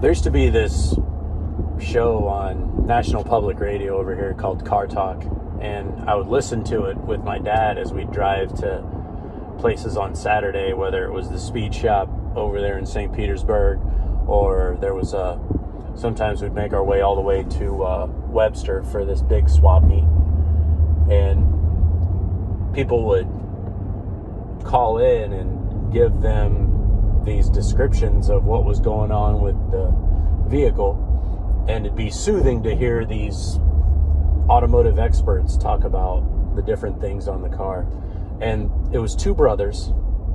There used to be this show on National Public Radio over here called Car Talk, and I would listen to it with my dad as we'd drive to places on Saturday, whether it was the speed shop over there in St. Petersburg, or there was sometimes we'd make our way all the way to Webster for this big swap meet, and people would call in and give them these descriptions of what was going on with the vehicle, and it'd be soothing to hear these automotive experts talk about the different things on the car. And it was two brothers,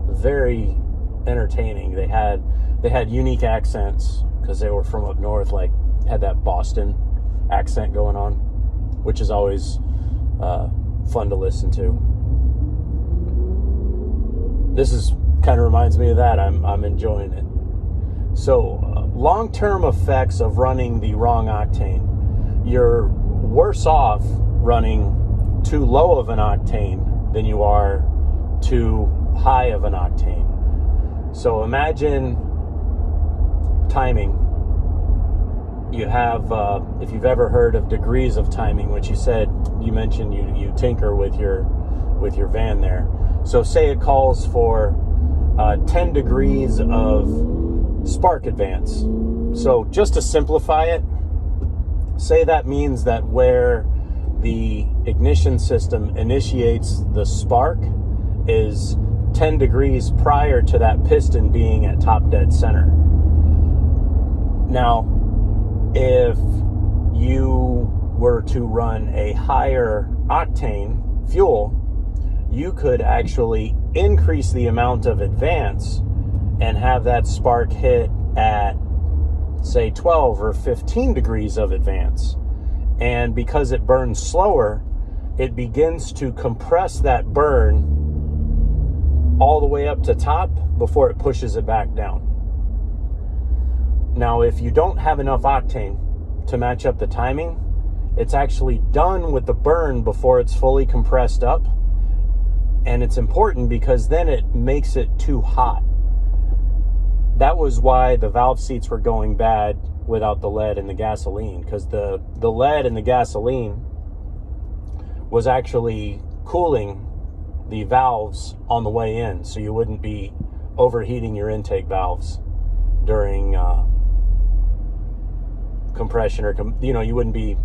very entertaining. They had unique accents because they were from up north, like had that Boston accent going on, which is always fun to listen to. This is kind of reminds me of that. I'm enjoying it. So long-term effects of running the wrong octane. You're worse off running too low of an octane than you are too high of an octane. So imagine timing. You have, if you've ever heard of degrees of timing, which you mentioned you tinker with your van there. So say it calls for 10 degrees of spark advance. So just to simplify it, say that means that where the ignition system initiates the spark is 10 degrees prior to that piston being at top dead center. Now, if you were to run a higher octane fuel, you could actually increase the amount of advance and have that spark hit at, say, 12 or 15 degrees of advance. And because it burns slower, it begins to compress that burn all the way up to top before it pushes it back down. Now, if you don't have enough octane to match up the timing, it's actually done with the burn before it's fully compressed up. And it's important because then it makes it too hot. That was why the valve seats were going bad without the lead and the gasoline, because the lead and the gasoline was actually cooling the valves on the way in, so you wouldn't be overheating your intake valves during compression, or you wouldn't be.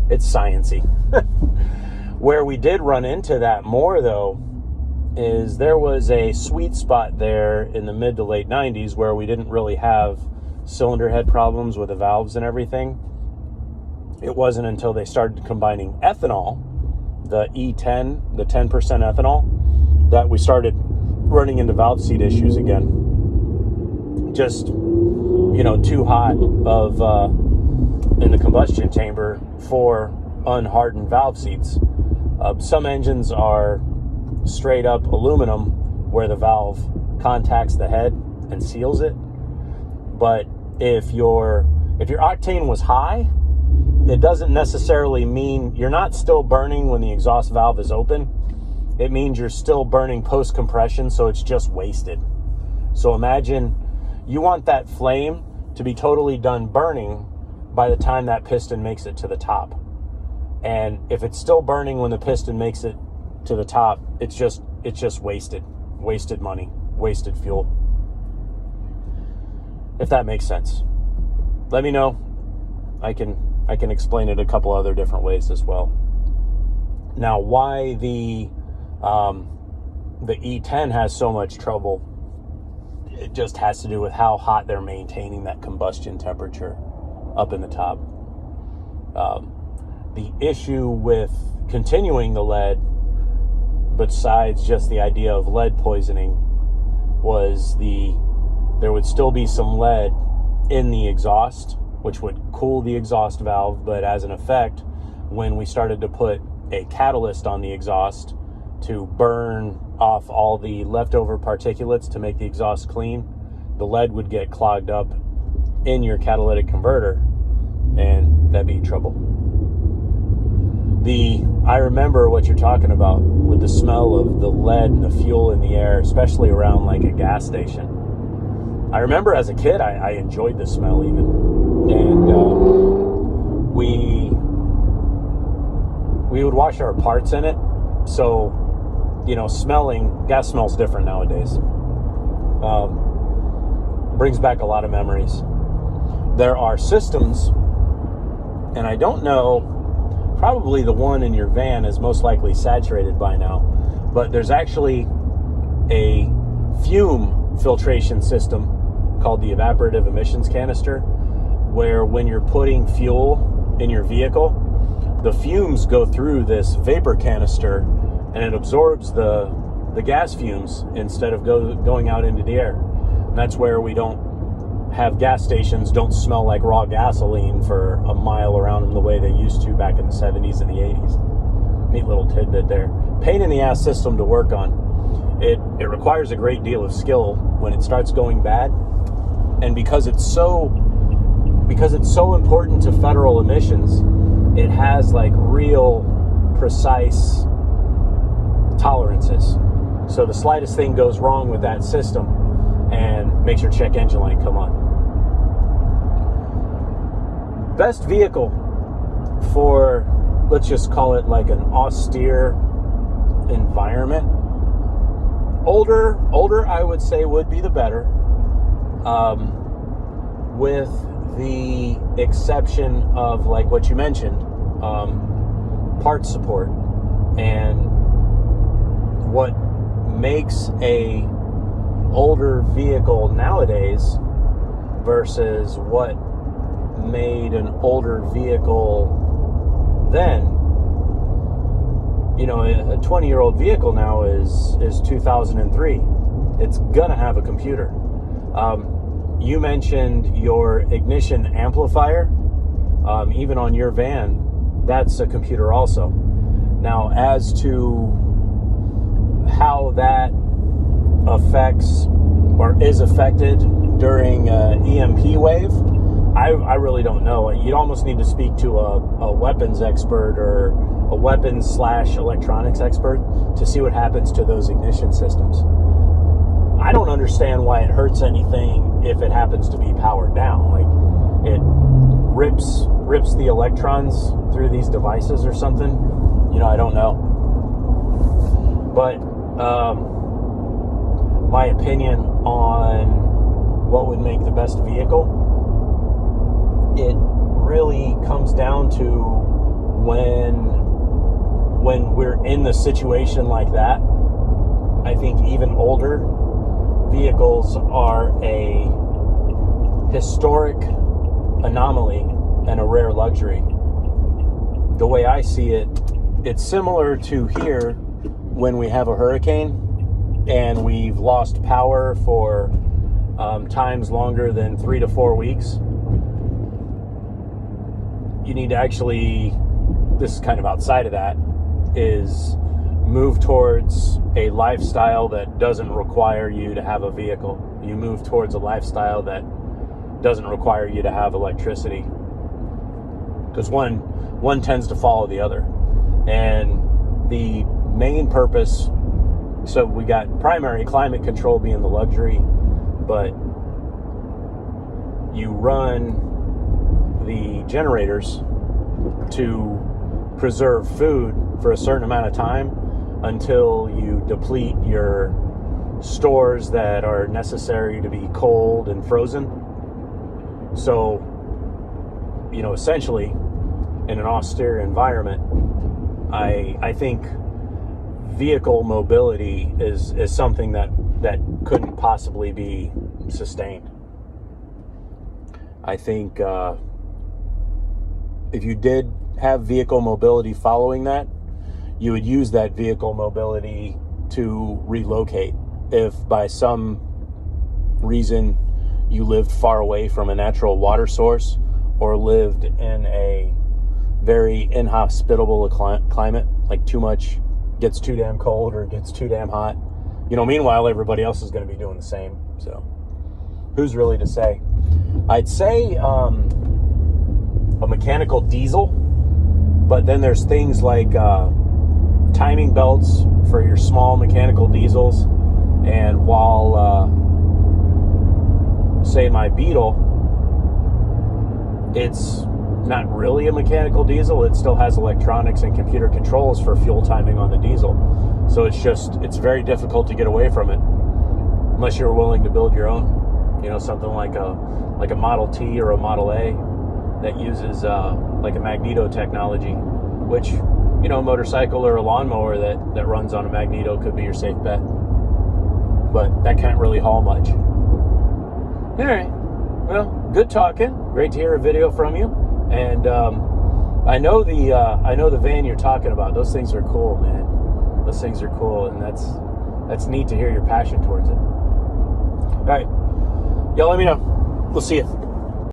It's sciencey. Where we did run into that more, though, is there was a sweet spot there in the mid to late 90s where we didn't really have cylinder head problems with the valves and everything. It wasn't until they started combining ethanol, the E10, the 10% ethanol, that we started running into valve seat issues again. Just, too hot of in the combustion chamber for unhardened valve seats. Some engines are straight up aluminum where the valve contacts the head and seals it. But if your octane was high, it doesn't necessarily mean you're not still burning when the exhaust valve is open. It means you're still burning post-compression, so it's just wasted. So imagine you want that flame to be totally done burning by the time that piston makes it to the top. And if it's still burning when the piston makes it to the top, it's just wasted money, wasted fuel. If that makes sense, let me know. I can explain it a couple other different ways as well. Now, why the E10 has so much trouble, it just has to do with how hot they're maintaining that combustion temperature up in the top. The issue with continuing the lead, besides just the idea of lead poisoning, was there would still be some lead in the exhaust, which would cool the exhaust valve. But as an effect, when we started to put a catalyst on the exhaust to burn off all the leftover particulates to make the exhaust clean, the lead would get clogged up in your catalytic converter, and that'd be trouble. I remember what you're talking about with the smell of the lead and the fuel in the air, especially around like a gas station. I remember as a kid, I enjoyed the smell even. And we would wash our parts in it. So, gas smells different nowadays. Brings back a lot of memories. There are systems, and I don't know, probably the one in your van is most likely saturated by now, but there's actually a fume filtration system called the evaporative emissions canister, where when you're putting fuel in your vehicle, the fumes go through this vapor canister and it absorbs the gas fumes instead of going out into the air. And that's where we don't have gas stations don't smell like raw gasoline for a mile around them the way they used to back in the 70s and the 80s. Neat little tidbit there. Pain in the ass system to work on. It requires a great deal of skill when it starts going bad, and because it's so important to federal emissions, it has like real precise tolerances. So the slightest thing goes wrong with that system and makes your check engine light come on. Best vehicle for, let's just call it like an austere environment. Older I would say would be the better, with the exception of like what you mentioned, parts support, and what makes a older vehicle nowadays versus what made an older vehicle then. A 20-year-old vehicle now is 2003. It's gonna have a computer. You mentioned your ignition amplifier. Even on your van, that's a computer also. Now, as to how that affects or is affected during an EMP wave, I really don't know. You'd almost need to speak to a weapons expert or a weapons/electronics expert to see what happens to those ignition systems. I don't understand why it hurts anything if it happens to be powered down. Like, it rips the electrons through these devices or something. I don't know. But my opinion on what would make the best vehicle, it really comes down to when we're in the situation like that. I think even older vehicles are a historic anomaly and a rare luxury. The way I see it, it's similar to here when we have a hurricane and we've lost power for times longer than 3 to 4 weeks. You need to actually, this is kind of outside of that, is move towards a lifestyle that doesn't require you to have a vehicle. You move towards a lifestyle that doesn't require you to have electricity, because one tends to follow the other. And the main purpose, so we got primary climate control being the luxury, but you run the generators to preserve food for a certain amount of time until you deplete your stores that are necessary to be cold and frozen. So, essentially, in an austere environment, I think vehicle mobility is something that couldn't possibly be sustained. I think if you did have vehicle mobility following that, you would use that vehicle mobility to relocate. If by some reason you lived far away from a natural water source or lived in a very inhospitable climate, like gets too damn cold or gets too damn hot, meanwhile everybody else is going to be doing the same. So who's really to say? I'd say a mechanical diesel, but then there's things like timing belts for your small mechanical diesels. And while say my Beetle, it's not really a mechanical diesel. It still has electronics and computer controls for fuel timing on the diesel. So it's very difficult to get away from it unless you're willing to build your own. Something like a Model T or a Model A that uses like a magneto technology, which, a motorcycle or a lawnmower that runs on a magneto could be your safe bet. But that can't really haul much. All right. Well, good talking. Great to hear a video from you. And I know the van you're talking about. Those things are cool, man. Those things are cool, and that's neat to hear your passion towards it. All right. Y'all let me know. We'll see you.